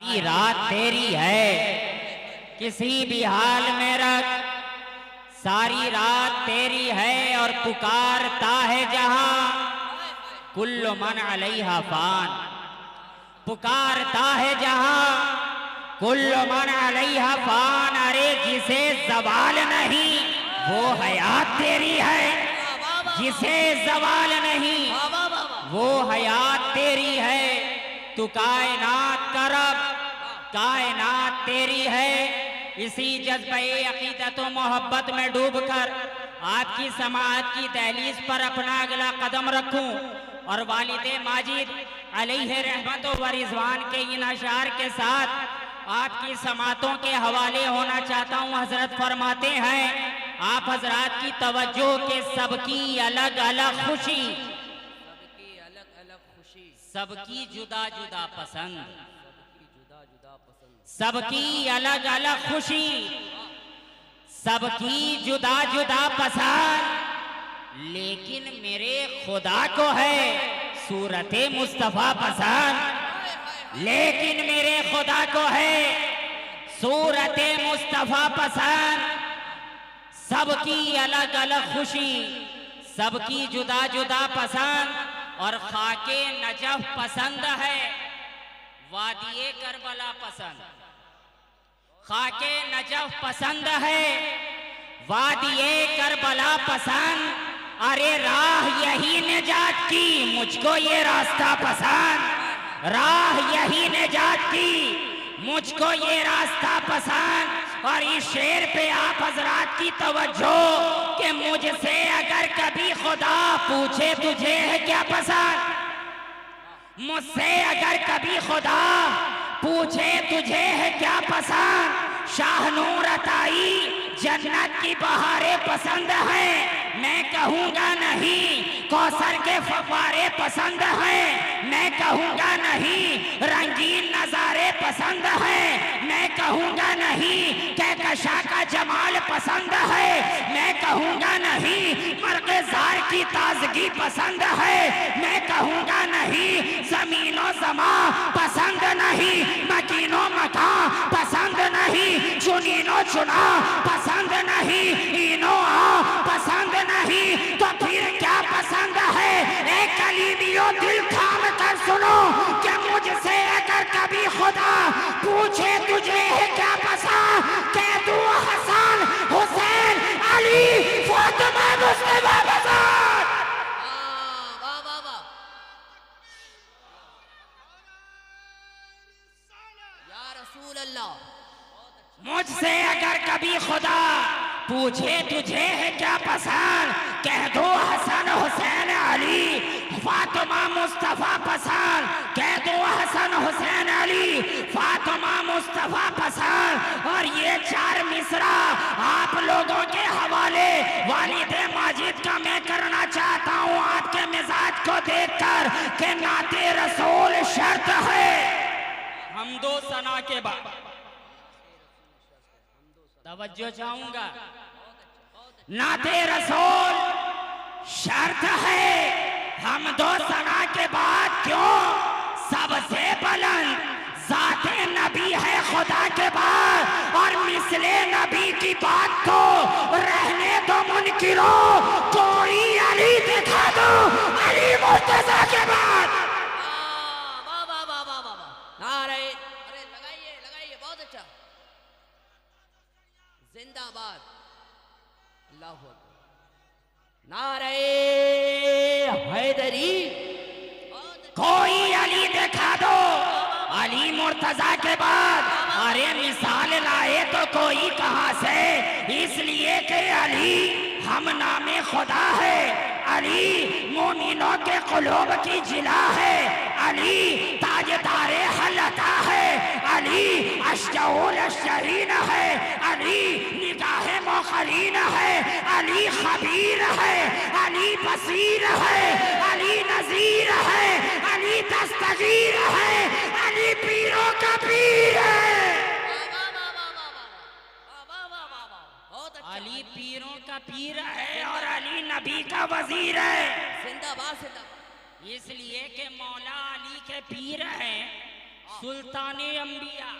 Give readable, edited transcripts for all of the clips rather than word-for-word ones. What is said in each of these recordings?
रात तेरी है, किसी भी हाल में रख, सारी रात तेरी है और पुकारता है जहां, कुल्लु मन अलैहा फान। पुकारता है जहां, कुल्लु मन अलैहा फान। अरे जिसे जवाल नहीं वो हयात तेरी है, जिसे जवाल नहीं वो हयात तेरी है। तू कायनात का रब, कायनात तेरी है। इसी जज्बे अकीदत व मोहब्बत में डूबकर आपकी समाअत की दहलीज पर अपना अगला कदम रखूं और वालिदे माजिद अलैहि रहमत व रिज़वान के इन अशार के साथ आपकी समातों के हवाले होना चाहता हूं। हजरत फरमाते हैं, आप हजरात की तवज्जो के सबकी अलग अलग खुशी, सबकी जुदा जुदा पसंद, सबकी अलग अलग खुशी, सबकी जुदा जुदा पसंद, लेकिन मेरे खुदा को है सूरते मुस्तफा पसंद। लेकिन मेरे खुदा को है सूरते मुस्तफा पसंद। सबकी अलग अलग खुशी, सबकी जुदा जुदा पसंद और खाके नजफ पसंद है, वादिये करबला पसंद। खाके नजफ पसंद है, वादिये करबला पसंद। अरे राह यही निजात की, मुझको ये रास्ता पसंद। राह यही निजात की, मुझको ये रास्ता पसंद। और इस शेर पे आप हजरात की तवज्जो कि मुझसे अगर कभी खुदा पूछे तुझे है क्या पसंद, मुझसे अगर कभी खुदा पूछे तुझे है क्या पसंद, शाहनूर अताई जन्नत की बहारें पसंद हैं, मैं कहूँगा नहीं कौसर के फव्वारे पसंद हैं, मैं कहूँगा नहीं रंगीन नजारे पसंद हैं, मैं कहूँगा नहीं कहकशा का जमाल पसंद है, मैं कहूँगा नहीं मर्ग़े ज़ार की ताजगी पसंद है, मैं कहूँगा नहीं ज़मीनो ज़मा पसंद नहीं, मकीनो मकां पसंद नहीं, चुनीनो चुना पसंद नहीं, इनो आ पसंद नहीं। तो फिर क्या पसंद है? एक कलीमियो दिल थाम कर सुनो कि मुझसे अगर कभी खुदा पूछे तुझे है क्या पसंद, कह दूं हसन हुसैन अली फातिमा मुस्तफा पसंद। वाह वाह वाह, या रसूल अल्लाह। मुझसे अगर कभी खुदा पूछे तुझे है क्या पसंद, कह दो हसन हुसैन अली फातिमा मुस्तफा पसंद, कह दो हसन हुसैन अली फातिमा मुस्तफा पसंद। और ये चार मिसरा आप लोगों के हवाले वालिदे माजिद का मैं करना चाहता हूँ आपके मिजाज को देखकर कि नाते रसूल शर्त है। हम दो सना के बाद तवज्जो चाहूंगा, नाते रसूल शर्त है, हम दो सना के बाद क्यों सबसे बुलंद ज़ाते नबी है खुदा के बाद। और मिसले नबी की बात को रहने दो मुनकिरो, कोई अली दिखा दो अली मुर्तज़ा के बाद। वाह वाह वाह वाह वाह, नारे अरे लगाइए लगाइए, बहुत अच्छा, जिंदाबाद, अल्लाहु अकबर, नारे हैदरी। कोई अली दिखा दो अली मुर्तजा के बाद। अरे मिसाल लाए तो कोई कहां से, इसलिए कि अली हम नामे खुदा है, अली मोमिनों के कुलूब की जिला है, अली ताजदारे हलता है, अली अश्जउल अश्जरीन है, अली निगाहे मोखलीन है, अली खबीर है, अली बसीर है, अली नजीर है, अली दस्तगीर है, अली पीरों का पीर है। अली पीरों का पीर है और अली नबी का वजीर है। जिंदाबाद जिंदाबाद। इसलिए कि मौला अली के पीर हैं, सुल्ताने अंबिया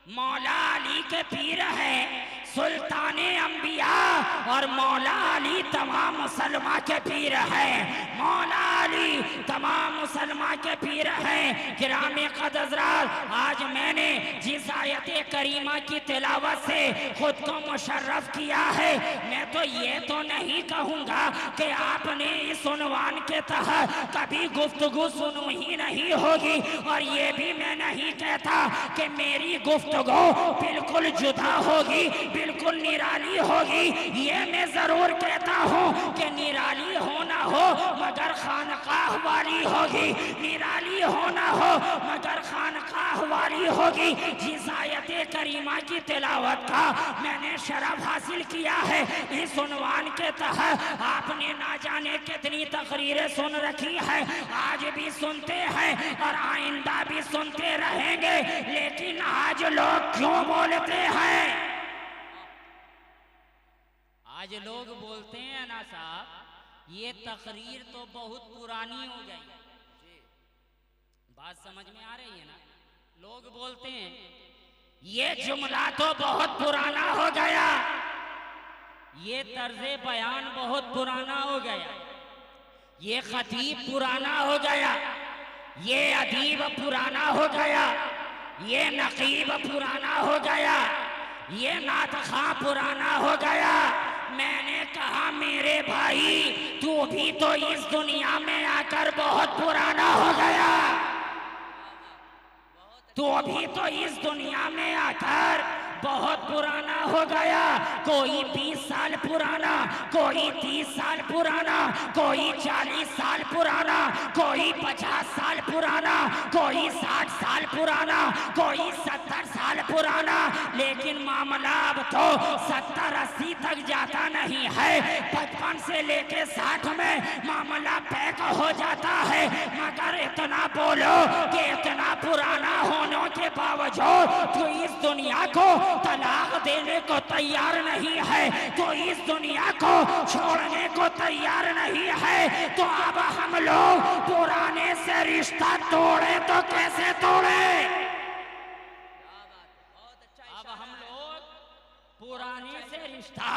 मौला अली के पीर है, सुल्ताने अंबिया और मौला अली तमाम मुसलमान के पीर है, मौला अली तमाम मुसलमान के पीर हैं। गिरामे क़दर आज मैंने जिस आयत करीमा की तिलावत से खुद को मुशर्रफ किया है, मैं तो ये तो नहीं कहूँगा कि आपने इस उन्वान के तहत कभी गुफ्तगू सुनी ही नहीं होगी, और ये भी मैं नहीं कहता कि मेरी गुफ्तगू बिल्कुल जुदा होगी, बिल्कुल निराली होगी। ये मैं जरूर कहता हूँ कि निराली होना हो मगर खानकाह वाली होगी, निराली होना हो मगर खानकाह वाली होगी। जिस आयत करीमा की तिलावत का मैंने शरफ हासिल किया है, इस उन्वान के तहत आपने ना जाने कितनी तकरीरें सुन रखी है, आज भी सुनते हैं और आइंदा भी सुनते रहेंगे। लेकिन आज लोग क्यों बोलते हैं? आज लोग बोलते हैं ना साहब, ये तकरीर तो बहुत पुरानी हो गई। बात समझ में आ रही है ना? लोग बोलते हैं ये जुमला तो बहुत पुराना हो गया, ये तर्ज़े बयान बहुत पुराना हो गया, ये खतीब पुराना हो गया, ये अदीब पुराना हो गया, ये नकीब पुराना हो गया, ये नातख़ा पुराना हो गया। मैंने कहा मेरे भाई तू भी तो इस दुनिया में आकर बहुत पुराना हो गया, तू भी तो इस दुनिया में आकर बहुत पुराना हो गया। कोई 20 साल पुराना, कोई 30 साल पुराना, कोई 40 साल पुराना, कोई 50 साल पुराना, कोई 60 साल पुराना, कोई 70 साल पुराना। लेकिन मामला अब तो 70-80 तक जाता नहीं है, 55 से लेके 60 में मामला पैक हो जाता है। मगर इतना बोलो कि इतना पुराना होने के बावजूद तो इस दुनिया को तलाक देने को तैयार नहीं है, तो इस दुनिया को छोड़ने को तैयार नहीं है। तो अब हम लोग पुराने से रिश्ता तोड़े तो कैसे तोड़े? अब हम लोग पुराने से रिश्ता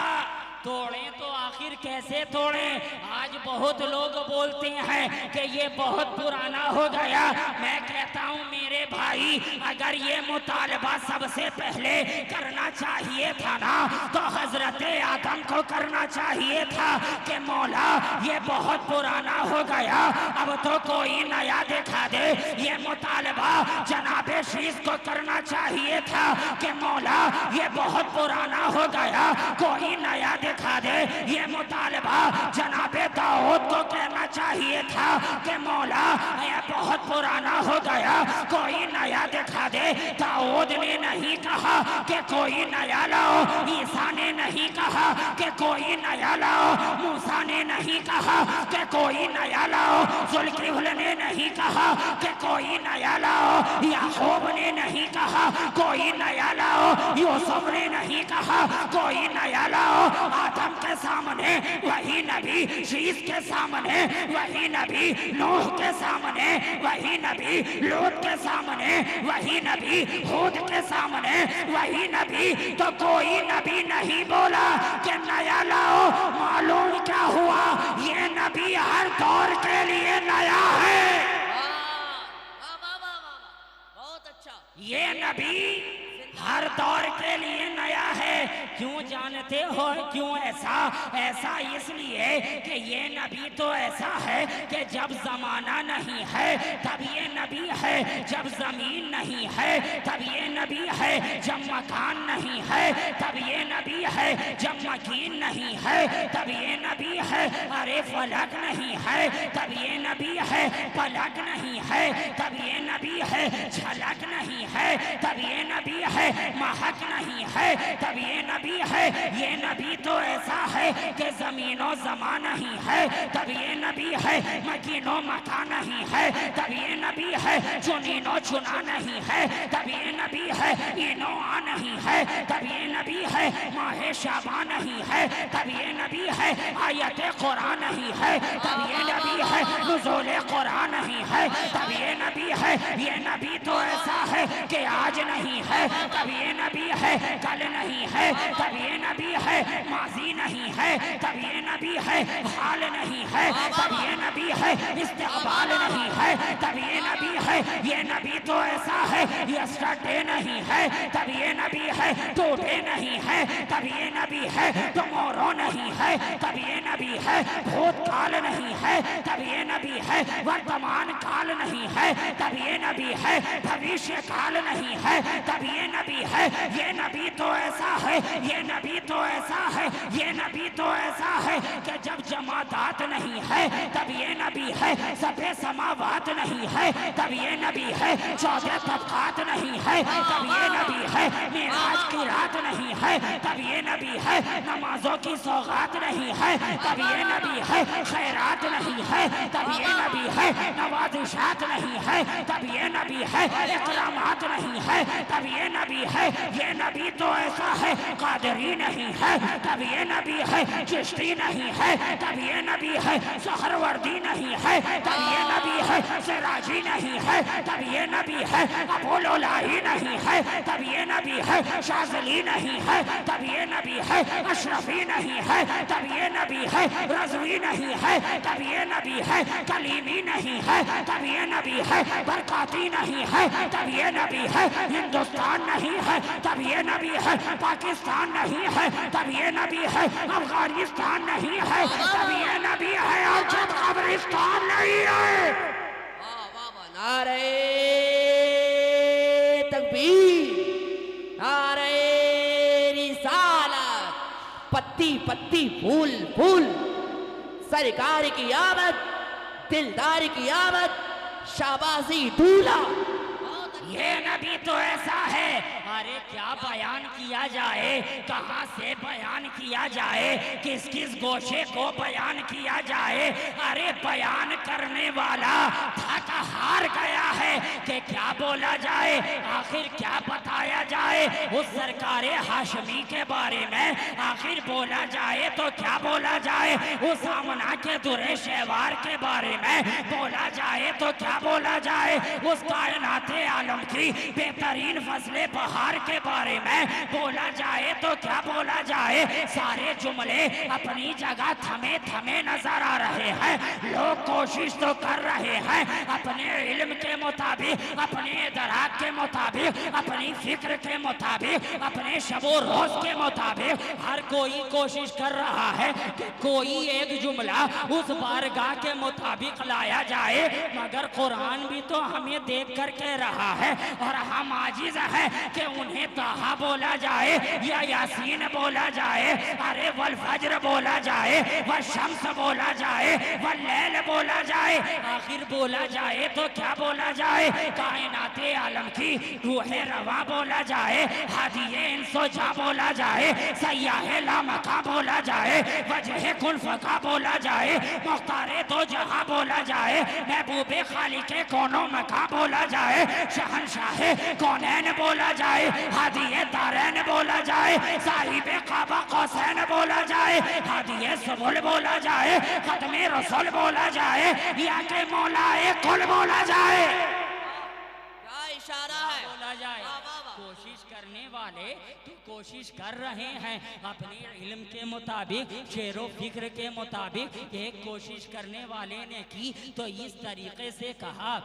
तोड़े तो आखिर कैसे तोड़े? आज बहुत लोग बोलते हैं कि ये बहुत पुराना हो गया। मैं कहता हूँ मेरे भाई, अगर ये मुतालबा सबसे पहले करना चाहिए था ना, तो हजरत आदम को करना चाहिए था कि मौला ये बहुत पुराना हो गया, अब तो कोई नया दिखा दे। ये मुतालबा जनाब शीश को करना चाहिए था कि मौला ये बहुत पुराना हो गया, कोई नया दिखा दे। ये मुतालबा जनाबे दाऊद को कहना चाहिए था कि मौला ये बहुत पुराना हो गया, कोई नया दिखा दे। दाऊद ने नहीं कहा कि कोई नया लाओ, ईसा ने नहीं कहा कि कोई नया लाओ, मूसा ने नहीं कहा कि कोई नया लाओ, जुल्किफ्ल ने नहीं कहा कि कोई नया लाओ, याकूब ने नहीं कहा कोई नया लाओ, यूसुफ ने नहीं कहा कोई नया लाओ। आदम के सामने वही नबी, शीश के सामने वही नबी, नूह के सामने वही नबी, लूत के सामने वही नबी, हूद के सामने वही नबी। तो कोई नबी नहीं बोला कि नया लाओ। मालूम क्या हुआ? ये नबी हर दौर के लिए नया है। बहुत अच्छा। ये नबी हर दौर के लिए नया है। क्यों जानते हो क्यों ऐसा? ऐसा इसलिए कि ये नबी तो ऐसा है कि जब जमाना नहीं है तब ये नबी है, जब जमीन नहीं है तब ये नबी है, जब मकान नहीं है तब ये नबी है, जब मकीन नहीं है तब ये नबी है। अरे फलक नहीं है तब ये नबी है, पलक नहीं है तब ये नबी है, झलक नहीं है तब ये नबी है, महक नहीं है तब ये नबी है। ये नबी तो ऐसा है कि जमीनो जमा नहीं है तब ये नबी है, मकीनो मका नहीं है तब ये नबी है, चुनीनो चुना नहीं है तब ये नबी है, इनो आ नहीं है तब ये नबी है, माह शाबान नहीं है तब ये नबी है, आयत कुरान नहीं है तब ये नबी है, नुज़ूल कुरान नहीं है तब ये नबी है। ये नबी तो ऐसा है कि आज नहीं है तब ये नबी है, कल नहीं है तब ये नबी है, माजी नहीं है तब ये नबी है, हाल नहीं है तब ये नबी है, इस्तिक़बाल नहीं है तब ये नबी है। ये नबी तो ऐसा है, यस्टरडे नहीं है तब ये नबी है, टुडे नहीं है तब ये नबी है, टुमारो नहीं है तब ये नबी है, भूतकाल नहीं है तब ये नबी है, वर्तमान काल नहीं है तब ये नबी है, भविष्य काल नहीं है तब ये नबी है। ये नबी तो ऐसा है, ये नबी तो ऐसा है, ये नबी तो ऐसा है कि जब जमादात नहीं है तब ये नबी है, सबे समावात नहीं है तब ये नबी है, 14 तबकात नहीं है तब ये नबी है, मेराज की रात नहीं है तब ये नबी है, नमाजों की सौगात नहीं है तब ये नबी है, खैरात नहीं है तब ये नबी है, नवाजिशात नहीं है तब ये नबी है, इकरामात नहीं है तब ये नबी है। ये नबी तो ऐसा है, कादरी नहीं है तब ये नबी है, चिश्ती नहीं है तब ये नबी है, सहरवर्दी नहीं है तब ये नबी है, सिराजी नहीं है तब ये नबी है, अबुलुलाई नहीं है तब ये नबी है, शाज़ली नहीं है तब ये नबी है, अशरफी नहीं है तब ये नबी है, रज़वी नहीं है तब ये नबी है, कलीमी नहीं है तब ये नबी है, बरकाती नहीं है तब ये नबी है, हिंदुस्तान नहीं है तब ये नबी है, पाकिस्तान नहीं है तब ये नबी है, अफगानिस्तान नहीं है तब ये नबी है, और जब कब्रिस्तान नहीं है। वाह वाह वाह, नारे तकबीर, नारे रिसालत, पत्ती पत्ती फूल फूल, सरकार की आमद, दिलदार की आमद, शाबाशी दूल्हा। ये नबी तो ऐसा है, अरे क्या बयान किया जाए, कहाँ से बयान किया जाए, किस किस गोशे को बयान किया जाए। अरे बयान करने वाला थक हार गया है कि क्या बोला जाए, आखिर क्या बताया जाए उस सरकारे हाशमी के बारे में। आखिर बोला जाए तो क्या बोला जाए, उस आमना के दुरे शहवार के बारे में बोला जाए तो क्या बोला जाए, उस कायनाते आलम की बेहतरीन फसले बहार के बारे में बोला जाए तो क्या बोला जाए। सारे जुमले अपनी जगह थमे थमे नजर आ रहे हैं। लोग कोशिश तो कर रहे हैं अपने इल्म के मुताबिक, अपने इदराक के मुताबिक, अपनी फिक्र के मुताबिक, अपने शबो रोज के मुताबिक हर कोई कोशिश कर रहा है कि कोई एक जुमला उस बारगाह के मुताबिक लाया जाए। मगर कुरान भी तो हमें देख कर कह रहा है और हम आजिज हैं कि उन्हें ताहा बोला जाए या यासीन बोला जाए, अरे वल फज्र बोला जाए, वल शम्स बोला जाए, वल लैल बोला जाए। आखिर बोला जाए तो क्या बोला जाए, कायनाते आलम की रूहे रवा बोला जाए, हादिये इंसो जा बोला जाए, सयाहे लामका बोला जाए, वजह कुल फका बोला जाए, मुख्तारे दो जहां बोला जाए, महबूबे खालिके कोनो मका बोला जाए, शहनशाहे कौनैन बोला जाए, हादिये दारैन बोला जाए, साहिबे काबा कौसैन बोला जाए, हादिये सुबुल बोला जाए, खत्मे रसूल बोला जाए, या के मौलाए कुल बोला जाए। क्या इशारा है, बोला जाए। वाह, वाह, वाह। कोशिश करने वाले तो कोशिश कर रहे हैं अपने इल्म के मुताबिक, शेरो फिक्र के मुताबिक। एक कोशिश करने वाले ने की तो इस तरीके से कहा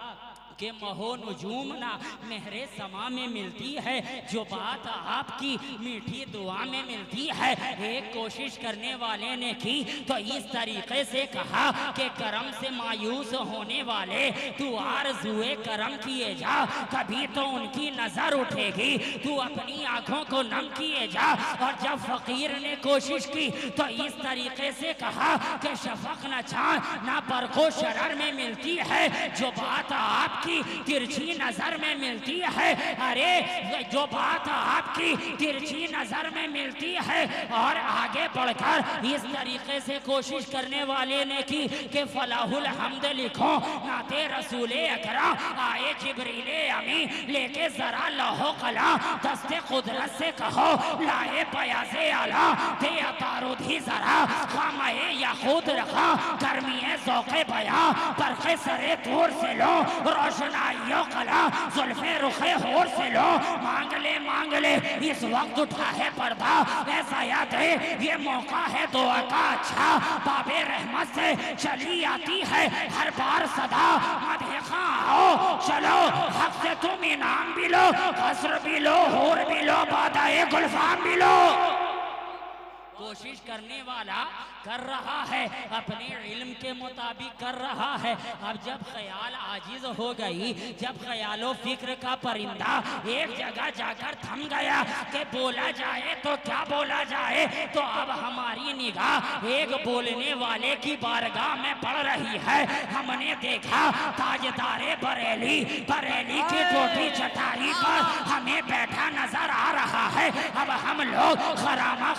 कि महो नजूम ना मेहरे समा में मिलती है, जो बात आपकी मीठी दुआ में मिलती है। एक कोशिश करने वाले ने की तो इस तरीके से कहा कि करम से मायूस होने वाले तू आरज़ुए करम किए जा, कभी तो उनकी नजर उठेगी, तू अपनी आंखों को नम किए जा। और जब फकीर ने कोशिश की तो इस तरीके से कहा कि शफक न चांद ना बरको शरर में मिलती है, जो बात आपकी आपकी तिरछी नजर में मिलती है, अरे जो बात आपकी तिरछी नजर में मिलती है और आगे बढ़कर इस तरीके से कोशिश करने वाले ने की कि फलाहुल हम्द लिखो नाते रसूले अकरम आए जिब्रीले अमी लेके जरा लहो कला दस्ते कुदरत से कहो लाए बयासे आला ते अतारुधी जरा खामाए याकूत रखा गर्मीए ज़ौक़े बयां बरक़े सरे दूर से लो रोशनाइयों कला जुल्फ़े रुखे होर से लो मांग ले इस वक्त उठा है पर्दा ऐसा याद है ये मौका है दुआ का अच्छा बाबे रहमत से चली आती है हर बार सदा मदीहा आओ चलो हक से तुम इनाम भी लो कसर भी लो होर भी लो बादाए गुलफाम भी लो। कोशिश करने वाला कर रहा है अपने इल्म के मुताबिक कर रहा है। अब जब ख्याल आजिज हो गई, जब ख्यालो फिक्र का परिंदा एक जगह जाकर थम गया कि बोला जाए तो क्या बोला जाए, तो अब हमारी निगाह एक बोलने वाले की बारगाह में पड़ रही है। हमने देखा ताजदारे बरेली की छोटी चटाई पर हमें बैठा नजर आ रहा है। अब हम लोग खरामा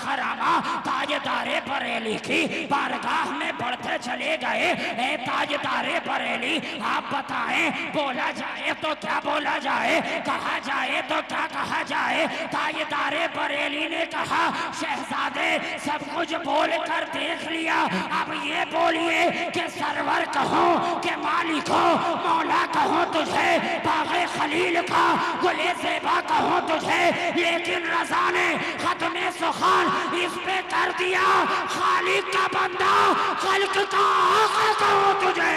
ताजदारे बरेली की बारगाह में बढ़ते चले गए। ए ताजदारे बरेली आप बताएं बोला जाए तो क्या बोला जाए, कहा जाए तो क्या कहा जाए। ताजदारे बरेली ने कहा शहजादे सब कुछ बोल कर देख लिया, अब ये बोलिए कि सरवर कहो कि मालिक हो मौला कहो तुझे, बाग़े खलील का गुले ज़ेबा कहो तुझे, लेकिन रज़ा ने खत्मे सुखान इस पे कर दिया खालिक का बंदा खल्क का आका कहो तुझे।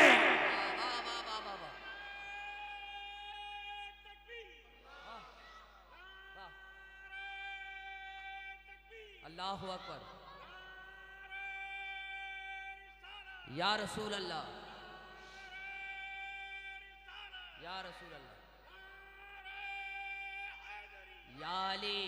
अल्लाहु अकबर या रसूल अल्लाह या रसूल अल्लाह या अली।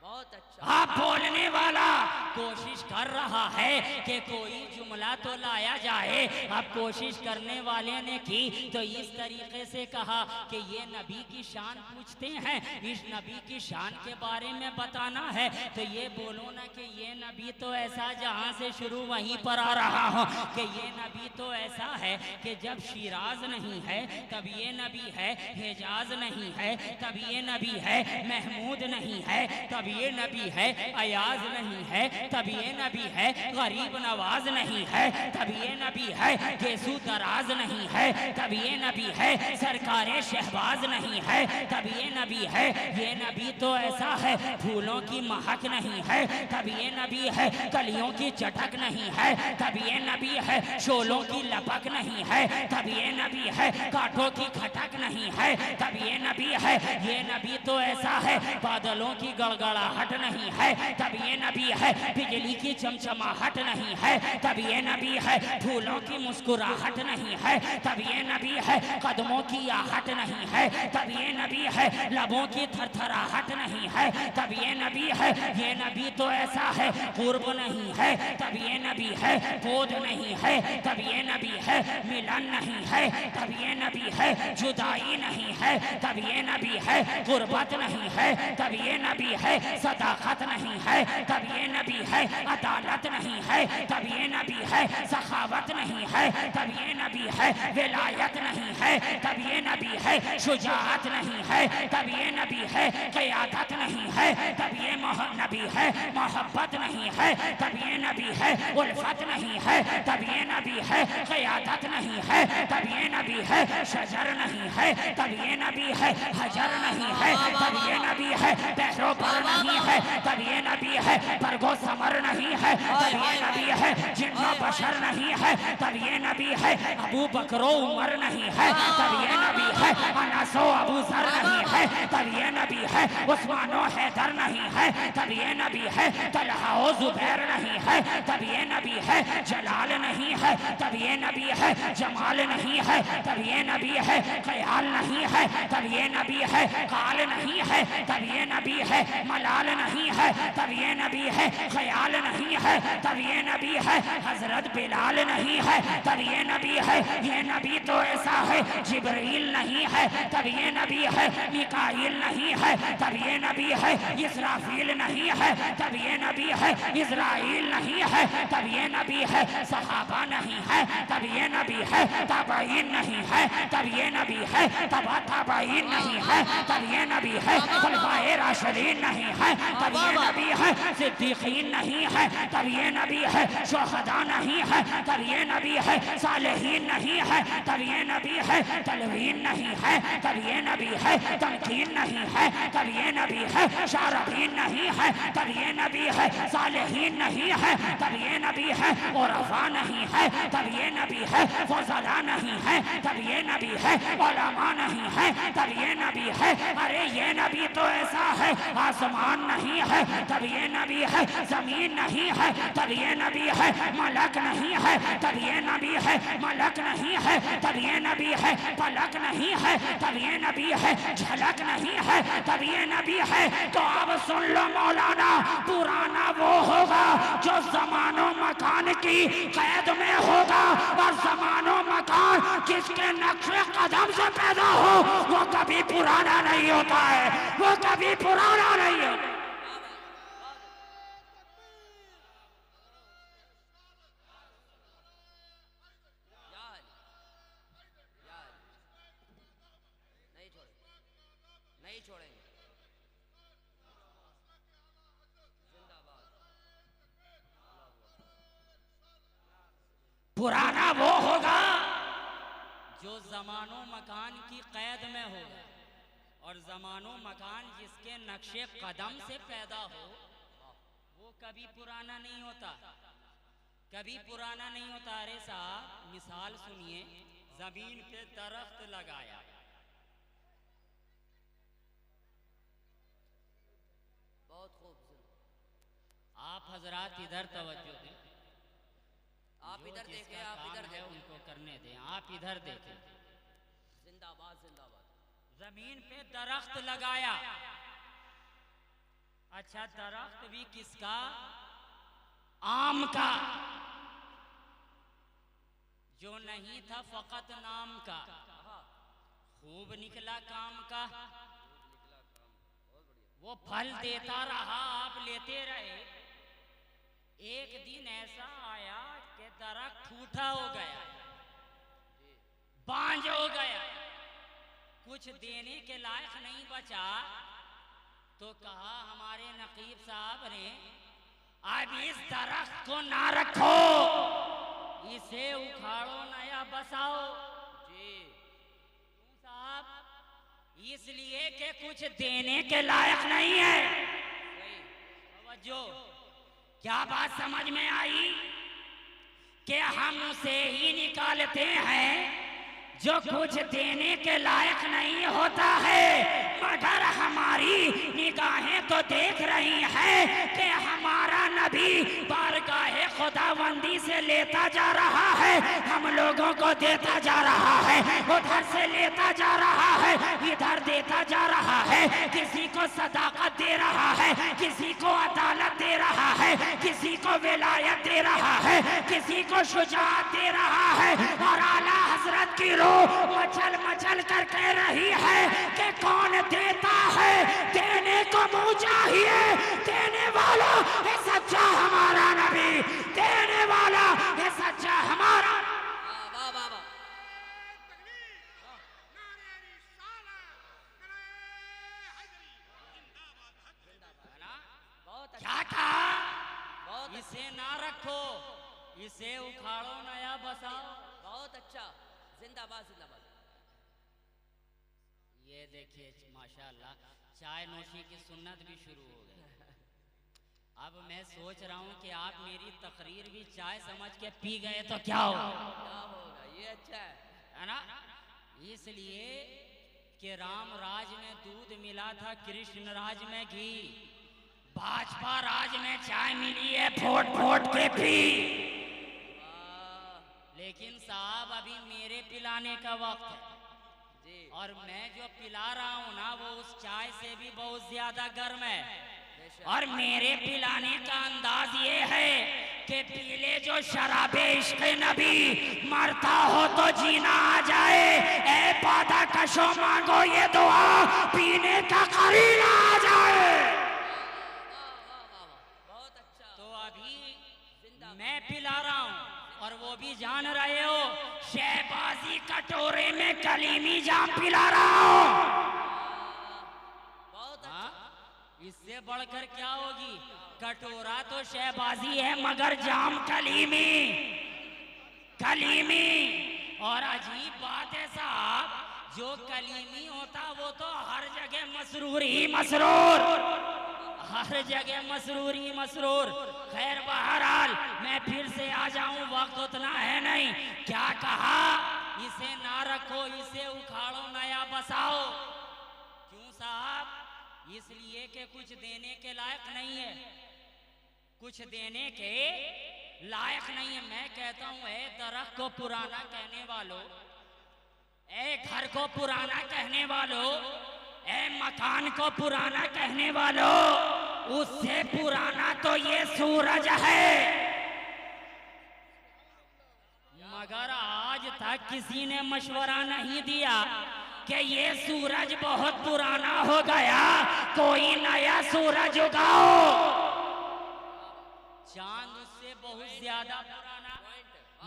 बहुत अच्छा। आप बोलने वाला कोशिश कर रहा है कि कोई जुमला तो लाया जाए। अब कोशिश करने वाले ने की तो इस तरीके से कहा कि ये नबी की शान पूछते हैं, इस नबी की शान के बारे में बताना है तो ये बोलो ना कि ये नबी तो ऐसा जहाँ से शुरू वहीं पर आ रहा हो कि ये नबी तो ऐसा है कि जब शिराज नहीं है तब ये नबी है, हिजाज नहीं है तब ये नबी है, महमूद नहीं है तब ये नबी है, अयाज नहीं है तब ये नबी है, गरीब नवाज नहीं है तब ये नबी है, गेसू दराज नहीं है तब ये नबी है, सरकारे शहबाज नहीं है तब ये नबी है। ये नबी तो ऐसा है फूलों की महक नहीं है तब ये नबी है, कलियों की चटक नहीं है तब ये नबी है, शोलों की लपक नहीं है तब ये नबी है, कांटों की खटक नहीं है तब ये नबी है। ये नबी तो ऐसा है बादलों की गड़गड़ाहट नहीं है तब ये नबी है, बिजली की चमचमाहट नहीं है तब ये नबी है, फूलों की मुस्कुराहट नहीं है तब ये नबी है, कदमों की आहट नहीं है तब ये नबी है, लबों की थरथराहट नहीं है तब ये नबी है। ये नबी तो ऐसा है कुर्ब नहीं है तब ये नबी है, बोध नहीं है तब ये नबी है, मिलन नहीं है तब ये नबी है, जुदाई नहीं है तब ये नबी है, गुर्बत नहीं है तब ये नबी है, सदाकत नहीं है तब ये नबी है, अदालत नहीं है तब ये नबी है, सखावत नहीं है तब ये नबी है, विलायत नहीं है तब ये नबी है, शुजाअत नहीं है तब ये नबी है, क़यादत नहीं है तब ये नबी है, मोहब्बत नहीं है तब ये नबी है, उल्फत नहीं है तब ये नबी है, क़यादत नहीं है तब ये नबी है, शजर नहीं है तब ये नबी है, हजर नहीं है तब ये नबी है, बहरो पर नहीं है तब ये नबी है, बरगो समर नहीं है तब ये नबी है, जिन्नो बशर नहीं है तब ये नबी है, अबू बकरो उमर नहीं है तब ये नबी है, अनसो अबू सर अब्बार नहीं है तब ये नबी है। उस्मानो हैदर नहीं है तब ये नबी है। तलहा ओ जुबैर नहीं है तब ये नबी है। जलाल नहीं है तब ये नबी है। जमाल नहीं है तब ये नबी है। ख्याल नहीं है तब ये नबी है। काल नहीं है तब ये नबी है। मलाल नहीं है तब ये नबी है। ख्याल नहीं है तब ये नबी है। हजरत बिलाल नहीं है तब ये नबी है। ये नबी तो ऐसा है। जिब्रील नहीं है तब ये नबी है। मिकाईल नहीं है तब ये नबी है। इसराफील नहीं है तब ये नबी है। इजराइल नहीं है तब ये नबी है। सहाबा नहीं है तब ये नबी है। ताबईन नहीं है तब ये नबी है। तबा ताबईन नहीं है तब ये नबी है। खुलफाए राशिदीन नहीं है तब ये नबी है। सिद्दीकीन नहीं है तब ये नबी है। शुहदा नहीं है तब ये नबी है। सालेहीन नहीं है तब ये नबी है। तलवीन नहीं है तब ये नबी है। तमकीन नहीं है तब ये नबी है। शारफीन नहीं है तब ये नबी है। सालेहीन नहीं है तब ये नबी है। उरफा नहीं है तब ये नबी है। फजला नहीं है तब ये नबी है। उलमा नहीं है तब ये नबी है। अरे ये नबी तो ऐसा है। आसमान नहीं है तब ये नबी है। जमीन नहीं है तब ये नबी है। मलक नहीं है तब ये नबी है। मलक नहीं है तब ये नबी है। पलक नहीं है तब ये नबी है। झलक नहीं है तब ये नबी है। तो अब सुन लो मौलाना, पुराना वो होगा जो जमानो मकान की कैद में होगा, और जमानो मकान किसके नक्शे कदम से पैदा हो वो कभी पुराना नहीं होता है, वो कभी पुराना नहीं होता। नहीं छोड़ेंगे। पुराना वो होगा जो जमानो मकान की कैद में होगा, और जमानो मकान जिसके नक्शे कदम से पैदा हो वो कभी पुराना नहीं होता, कभी पुराना नहीं होता। अरे साहब मिसाल सुनिए, जमीन पे दरख्त लगाया, बहुत खूब। आप हजरात इधर तवज्जो दें, आप इधर देखें, आप इधर देखें, उनको करने दें, आप इधर देखें। जिंदाबाद जिंदाबाद। जमीन पे दरख्त लगाया, अच्छा दरख्त भी किसका? आम का, जो नहीं था फकत नाम का, खूब निकला काम का, वो फल देता रहा, आप लेते रहे। एक दिन ऐसा आया कि दरख्त ठूठा हो गया, बांझ हो गया, कुछ देने के लायक नहीं बचा। तो कहा हमारे नकीब साहब ने, अब इस दरख्त को ना रखो, इसे उखाड़ो नया बसाओ। जी क्यों साहब? इसलिए कि कुछ देने के लायक नहीं है। तवज्जो, क्या बात समझ में आई? कि हम उसे ही निकालते हैं जो कुछ देने के लायक नहीं होता है, मगर हमारी निगाहें तो देख रही हैं कि हमारा नबी बारगाहे खुदावंदी से लेता जा रहा है, हम लोगों को देता जा रहा है, उधर से लेता जा रहा है, इधर देता जा रहा है, किसी को सदाकत दे रहा है, किसी को अदालत दे रहा है, किसी को विलायत दे रहा है, किसी को शुजाअत दे रहा है। और आला हजरत की मचल मचल कर कह रही है कि कौन देता है, देने को मुंह चाहिए, देने वाला है सच्चा हमारा नबी, देने वाला है सच्चा हमारा। वाह वाह वाह। क्या कहा? इसे ना रखो, इसे उखाड़ो नया बसाओ। बहुत अच्छा, जिंदाबाद जिंदाबाद। ये देखिए माशाल्लाह, चाय नोशी की सुन्नत भी शुरू हो गई। अब मैं सोच रहा हूँ कि आप मेरी तकरीर भी चाय समझ के पी गए तो क्या होगा? क्या होगा? ये अच्छा है ना? इसलिए कि राम राज में दूध मिला था, कृष्ण राज में घी, भाजपा राज में चाय मिली है फोट फोट के पी। लेकिन साहब अभी मेरे पिलाने का वक्त है जी। और मैं जो पिला रहा हूँ ना वो उस चाय से भी बहुत ज्यादा गर्म है। बेशक। और मेरे पिलाने का अंदाज ये है कि पीले जो शराबे इश्क नबी, मरता हो तो जीना आ जाए, ए पादा कशो मांगो ये दुआ, पीने का करीना आ जाए। बहुत अच्छा। तो अभी जिंदाबाद। मैं पिला रहा हूँ और वो भी जान रहे हो, शहबाजी कटोरे में कलीमी जाम पिला रहा हूँ। बहुत अच्छा। हाँ? इससे बढ़कर क्या होगी? कटोरा तो शहबाजी है मगर जाम कलीमी, कलीमी। और अजीब बात है साहब, जो कलीमी होता वो तो हर जगह मसरूर ही मसरूर, हर जगह मसरूर ही मसरूर। खैर बहरहाल मैं फिर से आ जाऊं, वक्त उतना है नहीं। क्या कहा? इसे ना रखो, इसे उखाड़ो, नया बसाओ। क्यों साहब? इसलिए कि कुछ देने के लायक नहीं है, कुछ देने के लायक नहीं है। मैं कहता हूं ए दरख्त को पुराना कहने वालों, ए घर को पुराना कहने वालों, ए मकान को पुराना कहने वालों, उससे पुराना तो ये सूरज है। मगर आज तक किसी ने मशवरा नहीं दिया कि ये सूरज बहुत पुराना हो गया, कोई नया सूरज उगाओ। चांद उससे बहुत ज्यादा पुराना,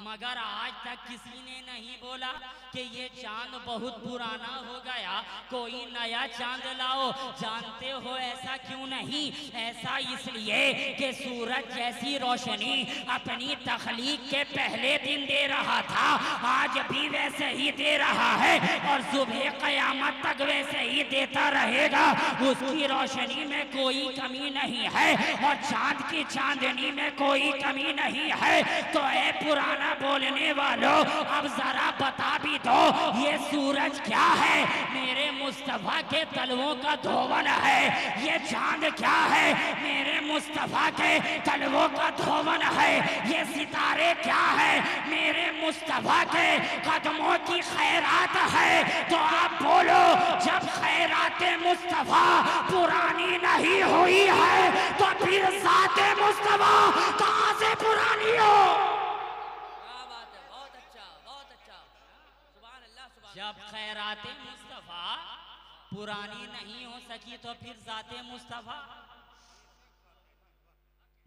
मगर आज तक किसी ने नहीं बोला कि ये चांद बहुत पुराना हो गया, कोई नया चांद लाओ। जानते हो ऐसा क्यों नहीं? ऐसा इसलिए कि सूरज जैसी रोशनी अपनी तख्लीक के पहले दिन दे रहा था, आज भी वैसे ही दे रहा है और सुबह कयामत तक वैसे ही देता रहेगा। उसकी रोशनी में कोई कमी नहीं है और चांद की चांदनी में कोई कमी नहीं है। तो ए पुराना बोलने वालों, अब जरा बता भी दो ये सूरज क्या है? मेरे मुस्तफा के तलवों का धोवन है। ये चांद क्या है? मेरे मुस्तफा के तलवों का धोवन है। ये सितारे क्या है? मेरे मुस्तफा के कदमों की खैरात है। तो आप बोलो, जब खैरात मुस्तफा पुरानी नहीं हुई है तो फिर ज़ाते मुस्तफा कहां से पुरानी हो? जब खैराते मुस्तफा पुरानी नहीं हो सकी तो फिर ज़ाते मुस्तफा,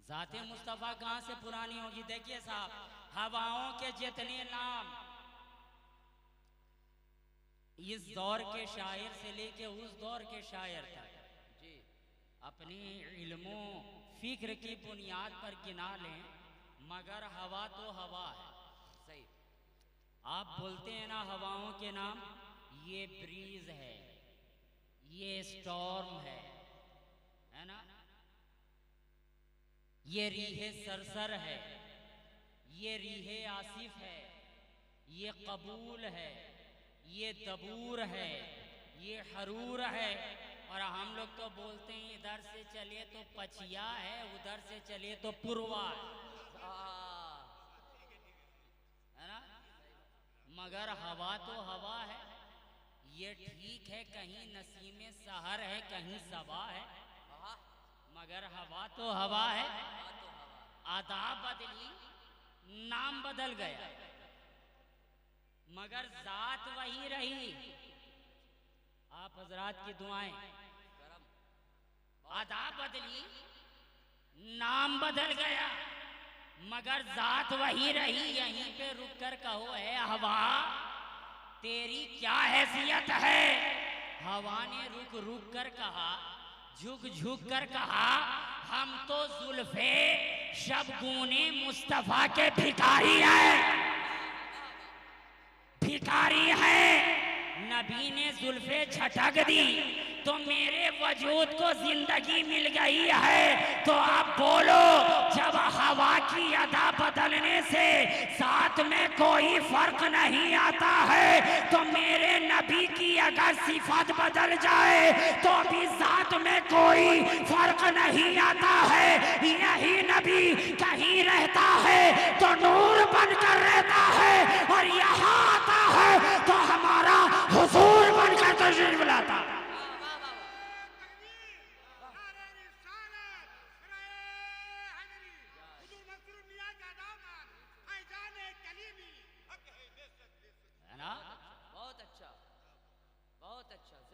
ज़ाते मुस्तफा कहां से पुरानी होगी? देखिए साहब, हवाओं के जितने नाम इस दौर के शायर से लेके उस दौर के शायर तक जी अपनी इल्मों फिक्र की बुनियाद पर गिना लें, मगर हवा तो हवा है। सही। आप बोलते हैं ना हवाओं के नाम, ये ब्रीज है, ये स्टॉर्म है ना, ये रीहे सरसर है, ये रीहे आसिफ है, ये कबूल है, ये दबूर है, ये हरूर है। और हम लोग तो बोलते हैं इधर से चले तो पछिया है, उधर से चले तो पुरवा है ना। मगर हवा तो हवा है। ये ठीक है कहीं नसीमे सहर है, कहीं सबा है, मगर हवा तो हवा है। अदा बदली, नाम बदल गया, मगर जात वही रही। आप हजरात की दुआएं। अदा बदली, नाम बदल गया, मगर जात वही रही। यहीं पे रुक कर कहो है हवा तेरी क्या हैसियत है? हवा ने रुक रुक कर कहा, झुक झुक कर कहा, हम तो जुल्फे शबगूने मुस्तफा के भिखारी हैं, भिखारी हैं। नबी ने जुल्फे झटक दी तो मेरे वजूद को जिंदगी मिल गई है। तो आप बोलो, जब हवा की अदा बदलने से साथ में कोई फर्क नहीं आता है, तो मेरे नबी की अगर सिफत बदल जाए तो भी साथ में कोई फर्क नहीं आता है। यही नबी कहीं रहता है तो नूर बनकर रहता है, और यहाँ आता है तो हमारा हुजूर बनकर तशरीफ लाता है।